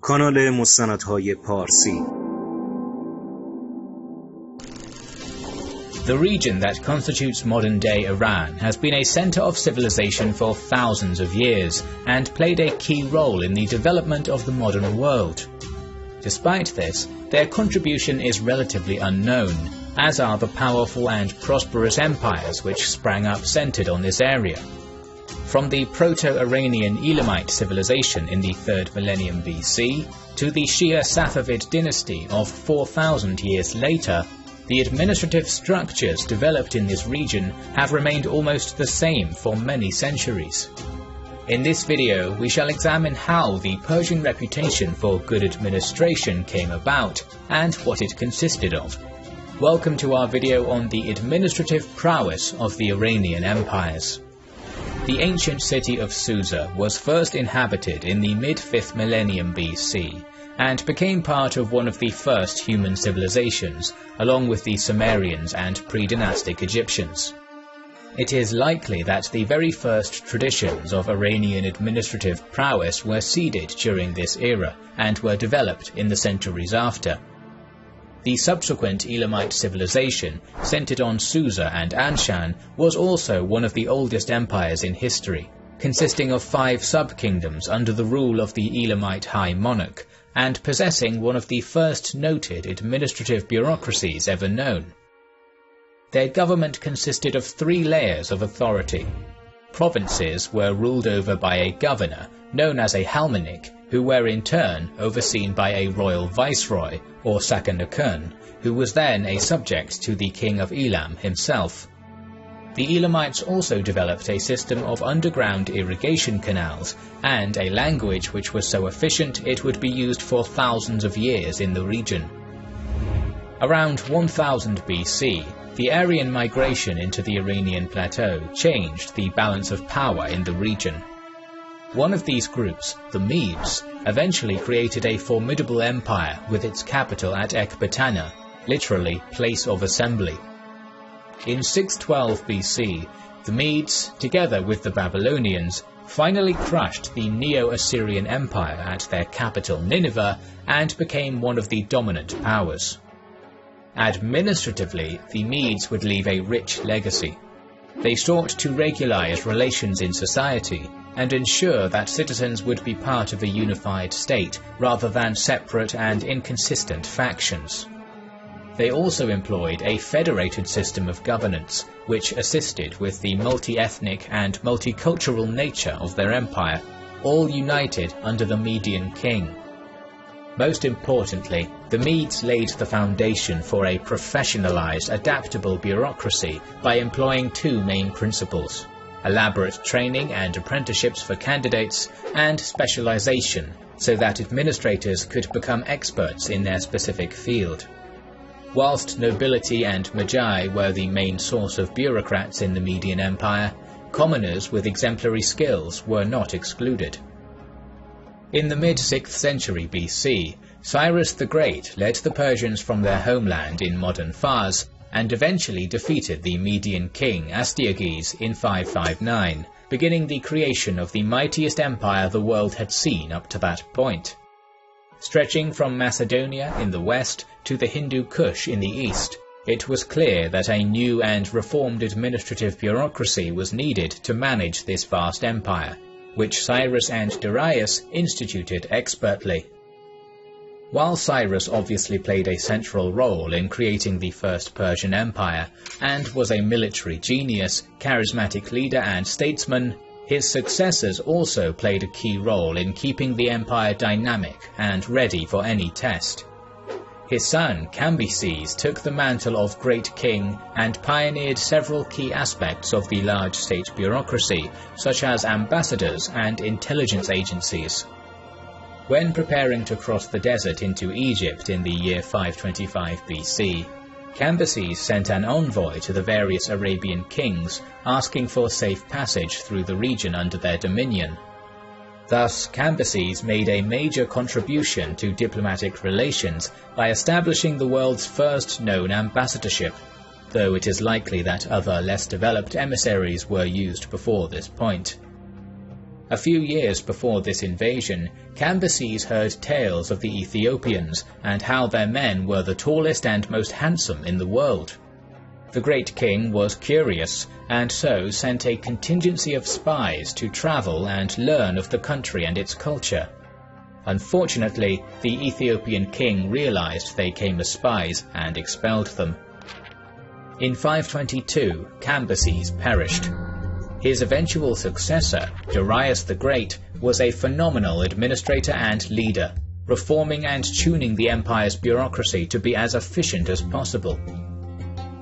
کانال مستندهای پارسی. The region that constitutes modern-day Iran has been a center of civilization for thousands of years and played a key role in the development of the modern world. Despite this, their contribution is relatively unknown, as are the powerful and prosperous empires which sprang up centered on this area. From the Proto-Iranian Elamite civilization in the 3rd millennium BC to the Shia Safavid dynasty of 4,000 years later, the administrative structures developed in this region have remained almost the same for many centuries. In this video, we shall examine how the Persian reputation for good administration came about and what it consisted of. Welcome to our video on the administrative prowess of the Iranian empires. The ancient city of Susa was first inhabited in the mid-5th millennium BC, and became part of one of the first human civilizations, along with the Sumerians and pre-dynastic Egyptians. It is likely that the very first traditions of Iranian administrative prowess were seeded during this era, and were developed in the centuries after. The subsequent Elamite civilization, centered on Susa and Anshan, was also one of the oldest empires in history, consisting of 5 sub-kingdoms under the rule of the Elamite High Monarch, and possessing one of the first noted administrative bureaucracies ever known. Their government consisted of 3 layers of authority. Provinces were ruled over by a governor, known as a Halmanik, who were in turn overseen by a royal viceroy, or Sakanakern, who was then a subject to the king of Elam himself. The Elamites also developed a system of underground irrigation canals, and a language which was so efficient it would be used for thousands of years in the region. Around 1000 BC, the Aryan migration into the Iranian plateau changed the balance of power in the region. One of these groups, the Medes, eventually created a formidable empire with its capital at Ecbatana, literally place of assembly. In 612 BC, the Medes, together with the Babylonians, finally crushed the Neo-Assyrian Empire at their capital Nineveh and became one of the dominant powers. Administratively, the Medes would leave a rich legacy. They sought to regularize relations in society and ensure that citizens would be part of a unified state rather than separate and inconsistent factions. They also employed a federated system of governance, which assisted with the multi-ethnic and multicultural nature of their empire, all united under the Median king. Most importantly, the Medes laid the foundation for a professionalized, adaptable bureaucracy by employing 2 main principles: elaborate training and apprenticeships for candidates, and specialization, so that administrators could become experts in their specific field. Whilst nobility and magi were the main source of bureaucrats in the Median Empire, commoners with exemplary skills were not excluded. In the mid-6th century BC, Cyrus the Great led the Persians from their homeland in modern Fars, and eventually defeated the Median king Astyages in 559, beginning the creation of the mightiest empire the world had seen up to that point. Stretching from Macedonia in the west to the Hindu Kush in the east, it was clear that a new and reformed administrative bureaucracy was needed to manage this vast empire, which Cyrus and Darius instituted expertly. While Cyrus obviously played a central role in creating the First Persian Empire, and was a military genius, charismatic leader and statesman, his successors also played a key role in keeping the empire dynamic and ready for any test. His son Cambyses took the mantle of Great King and pioneered several key aspects of the large state bureaucracy, such as ambassadors and intelligence agencies. When preparing to cross the desert into Egypt in the year 525 BC, Cambyses sent an envoy to the various Arabian kings asking for safe passage through the region under their dominion. Thus, Cambyses made a major contribution to diplomatic relations by establishing the world's first known ambassadorship, though it is likely that other less developed emissaries were used before this point. A few years before this invasion, Cambyses heard tales of the Ethiopians and how their men were the tallest and most handsome in the world. The great king was curious, and so sent a contingency of spies to travel and learn of the country and its culture. Unfortunately, the Ethiopian king realized they came as spies and expelled them. In 522, Cambyses perished. His eventual successor, Darius the Great, was a phenomenal administrator and leader, reforming and tuning the empire's bureaucracy to be as efficient as possible.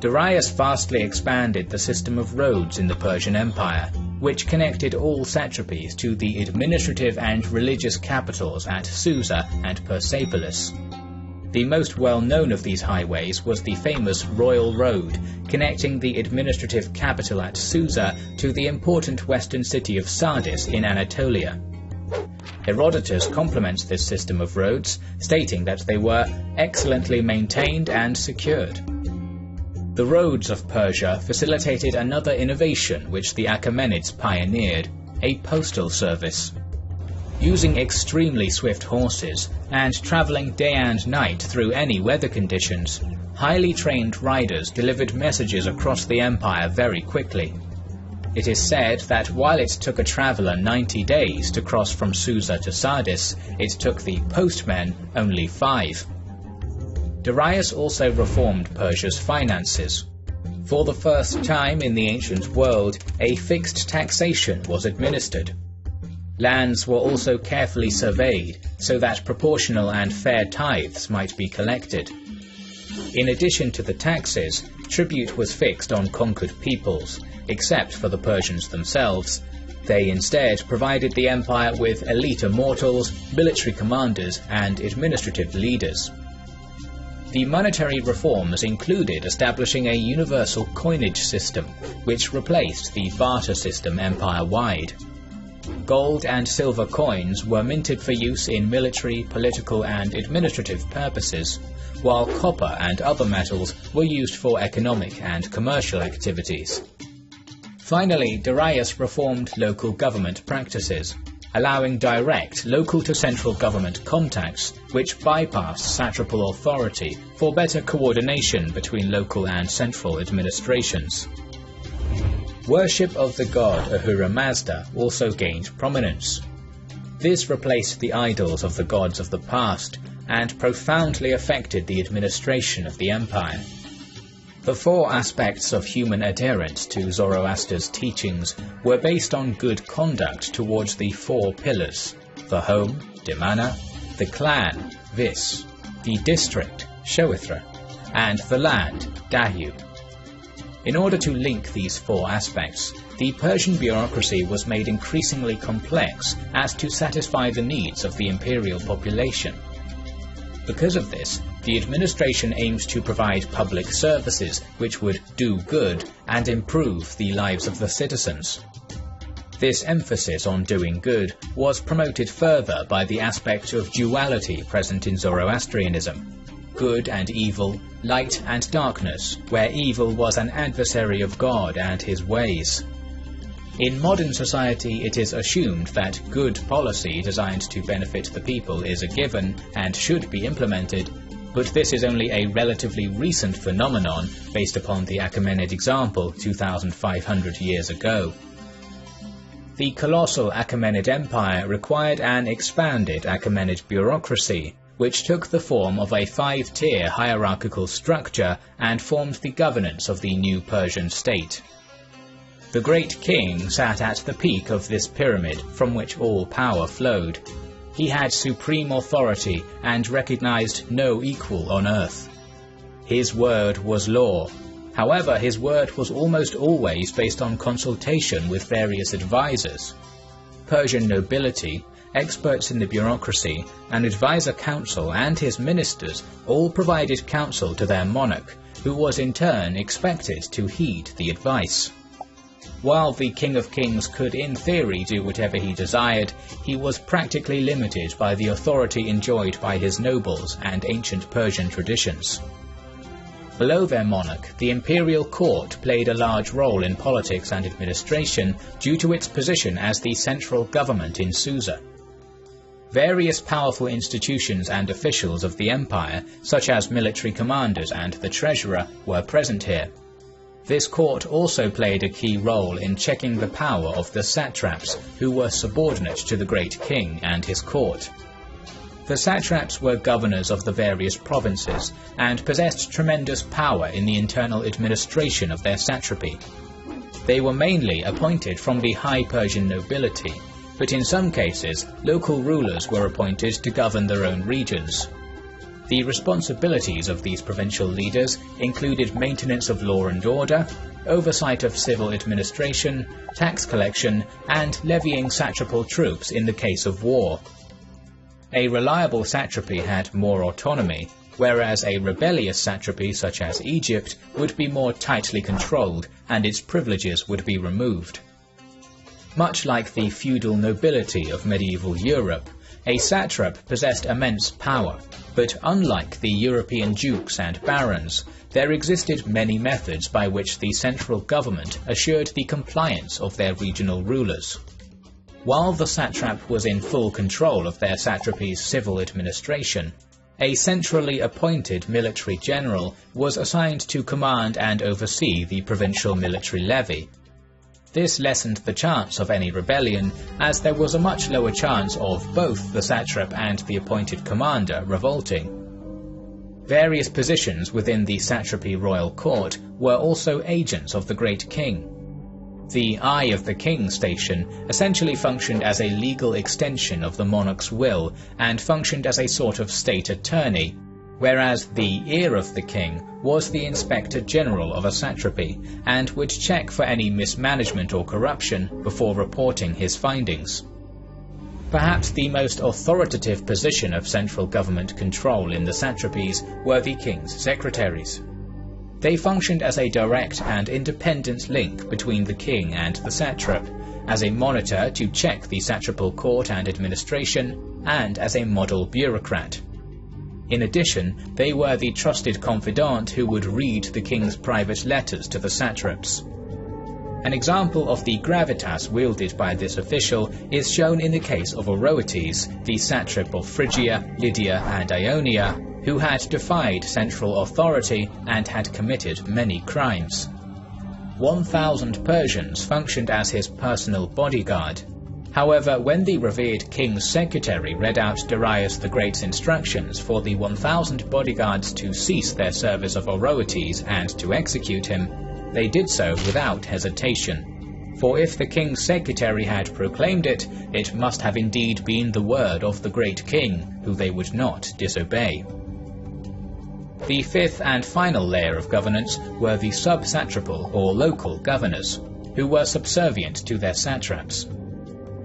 Darius vastly expanded the system of roads in the Persian Empire, which connected all satrapies to the administrative and religious capitals at Susa and Persepolis. The most well-known of these highways was the famous Royal Road, connecting the administrative capital at Susa to the important western city of Sardis in Anatolia. Herodotus compliments this system of roads, stating that they were excellently maintained and secured. The roads of Persia facilitated another innovation which the Achaemenids pioneered, a postal service. Using extremely swift horses, and traveling day and night through any weather conditions, highly trained riders delivered messages across the empire very quickly. It is said that while it took a traveller 90 days to cross from Susa to Sardis, it took the postmen only 5. Darius also reformed Persia's finances. For the first time in the ancient world, a fixed taxation was administered. Lands were also carefully surveyed so that proportional and fair tithes might be collected. In addition to the taxes, tribute was fixed on conquered peoples, except for the Persians themselves. They instead provided the empire with elite immortals, military commanders, and administrative leaders. The monetary reforms included establishing a universal coinage system, which replaced the barter system empire-wide. Gold and silver coins were minted for use in military, political, and administrative purposes, while copper and other metals were used for economic and commercial activities. Finally, Darius reformed local government practices, allowing direct local-to-central government contacts, which bypassed satrapal authority for better coordination between local and central administrations. Worship of the god Ahura Mazda also gained prominence. This replaced the idols of the gods of the past, and profoundly affected the administration of the empire. The 4 aspects of human adherence to Zoroaster's teachings were based on good conduct towards the 4 pillars: the home, Dimana, the clan, Vis, the district, Shoithra, and the land, Dahu. In order to link these 4 aspects, the Persian bureaucracy was made increasingly complex as to satisfy the needs of the imperial population. Because of this, the administration aimed to provide public services which would do good and improve the lives of the citizens. This emphasis on doing good was promoted further by the aspect of duality present in Zoroastrianism: good and evil, light and darkness, where evil was an adversary of God and his ways. In modern society, it is assumed that good policy designed to benefit the people is a given and should be implemented, but this is only a relatively recent phenomenon based upon the Achaemenid example 2,500 years ago. The colossal Achaemenid Empire required an expanded Achaemenid bureaucracy, which took the form of a 5-tier hierarchical structure and formed the governance of the new Persian state. The great king sat at the peak of this pyramid from which all power flowed. He had supreme authority and recognized no equal on earth. His word was law. However, his word was almost always based on consultation with various advisors. Persian nobility, experts in the bureaucracy, an advisor council and his ministers all provided counsel to their monarch, who was in turn expected to heed the advice. While the King of Kings could in theory do whatever he desired, he was practically limited by the authority enjoyed by his nobles and ancient Persian traditions. Below their monarch, the imperial court played a large role in politics and administration due to its position as the central government in Susa. Various powerful institutions and officials of the empire, such as military commanders and the treasurer, were present here. This court also played a key role in checking the power of the satraps, who were subordinate to the great king and his court. The satraps were governors of the various provinces, and possessed tremendous power in the internal administration of their satrapy. They were mainly appointed from the high Persian nobility, but in some cases local rulers were appointed to govern their own regions. The responsibilities of these provincial leaders included maintenance of law and order, oversight of civil administration, tax collection, and levying satrapal troops in the case of war. A reliable satrapy had more autonomy, whereas a rebellious satrapy such as Egypt would be more tightly controlled and its privileges would be removed. Much like the feudal nobility of medieval Europe, a satrap possessed immense power, but unlike the European dukes and barons, there existed many methods by which the central government assured the compliance of their regional rulers. While the satrap was in full control of their satrapy's civil administration, a centrally appointed military general was assigned to command and oversee the provincial military levy. This lessened the chance of any rebellion, as there was a much lower chance of both the satrap and the appointed commander revolting. Various positions within the satrapy royal court were also agents of the great king. The Eye of the King station essentially functioned as a legal extension of the monarch's will and functioned as a sort of state attorney, whereas the Ear of the King was the Inspector General of a satrapy and would check for any mismanagement or corruption before reporting his findings. Perhaps the most authoritative position of central government control in the satrapies were the king's secretaries. They functioned as a direct and independent link between the king and the satrap, as a monitor to check the satrapal court and administration, and as a model bureaucrat. In addition, they were the trusted confidant who would read the king's private letters to the satraps. An example of the gravitas wielded by this official is shown in the case of Oroetes, the satrap of Phrygia, Lydia, and Ionia, who had defied central authority and had committed many crimes. 1,000 Persians functioned as his personal bodyguard. However, when the revered king's secretary read out Darius the Great's instructions for the 1,000 bodyguards to cease their service of Oroetes and to execute him, they did so without hesitation. For if the king's secretary had proclaimed it, it must have indeed been the word of the great king, who they would not disobey. The fifth and final layer of governance were the sub-satrapal or local governors, who were subservient to their satraps.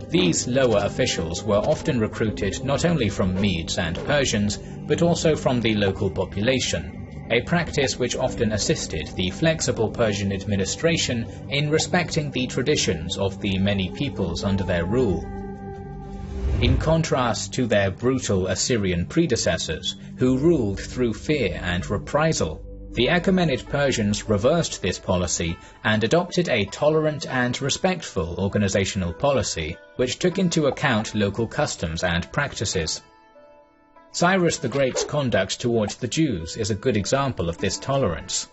These lower officials were often recruited not only from Medes and Persians, but also from the local population, a practice which often assisted the flexible Persian administration in respecting the traditions of the many peoples under their rule. In contrast to their brutal Assyrian predecessors, who ruled through fear and reprisal, the Achaemenid Persians reversed this policy and adopted a tolerant and respectful organizational policy which took into account local customs and practices. Cyrus the Great's conduct towards the Jews is a good example of this tolerance.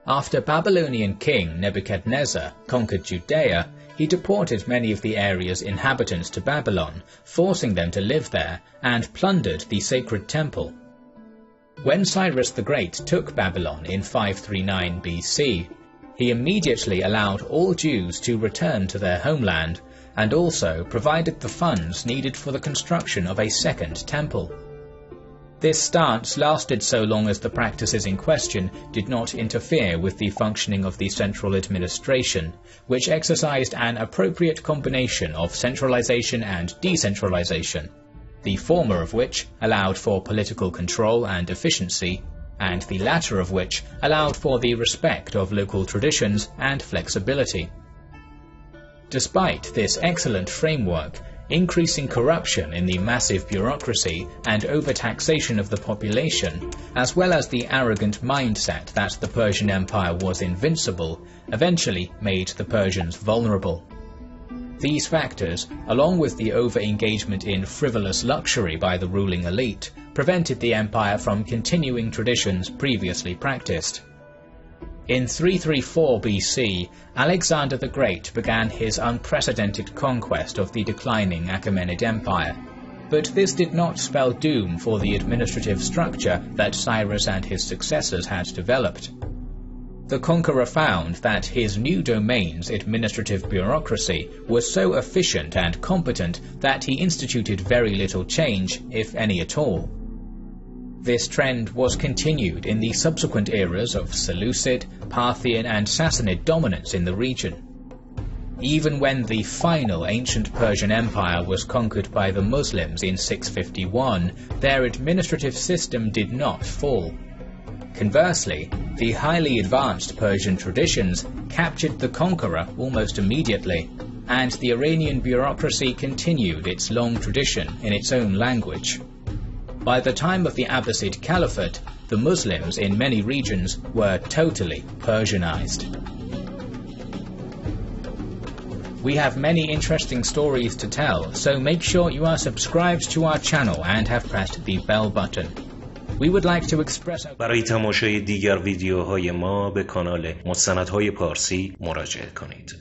After Babylonian king Nebuchadnezzar conquered Judea, he deported many of the area's inhabitants to Babylon, forcing them to live there, and plundered the sacred temple. When Cyrus the Great took Babylon in 539 BC, he immediately allowed all Jews to return to their homeland, and also provided the funds needed for the construction of a second temple. This stance lasted so long as the practices in question did not interfere with the functioning of the central administration, which exercised an appropriate combination of centralization and decentralization, the former of which allowed for political control and efficiency, and the latter of which allowed for the respect of local traditions and flexibility. Despite this excellent framework, increasing corruption in the massive bureaucracy and overtaxation of the population, as well as the arrogant mindset that the Persian Empire was invincible, eventually made the Persians vulnerable. These factors, along with the over-engagement in frivolous luxury by the ruling elite, prevented the empire from continuing traditions previously practiced. In 334 BC, Alexander the Great began his unprecedented conquest of the declining Achaemenid Empire, but this did not spell doom for the administrative structure that Cyrus and his successors had developed. The conqueror found that his new domain's administrative bureaucracy was so efficient and competent that he instituted very little change, if any at all. This trend was continued in the subsequent eras of Seleucid, Parthian and Sassanid dominance in the region. Even when the final ancient Persian Empire was conquered by the Muslims in 651, their administrative system did not fall. Conversely, the highly advanced Persian traditions captured the conqueror almost immediately, and the Iranian bureaucracy continued its long tradition in its own language. By the time of the Abbasid Caliphate, the Muslims in many regions were totally Persianized. We have many interesting stories to tell, so make sure you are subscribed to our channel and have pressed the bell button. We would like to express برای تماشای دیگر ویدیوهای ما به کانال مستندهای پارسی مراجعه کنید.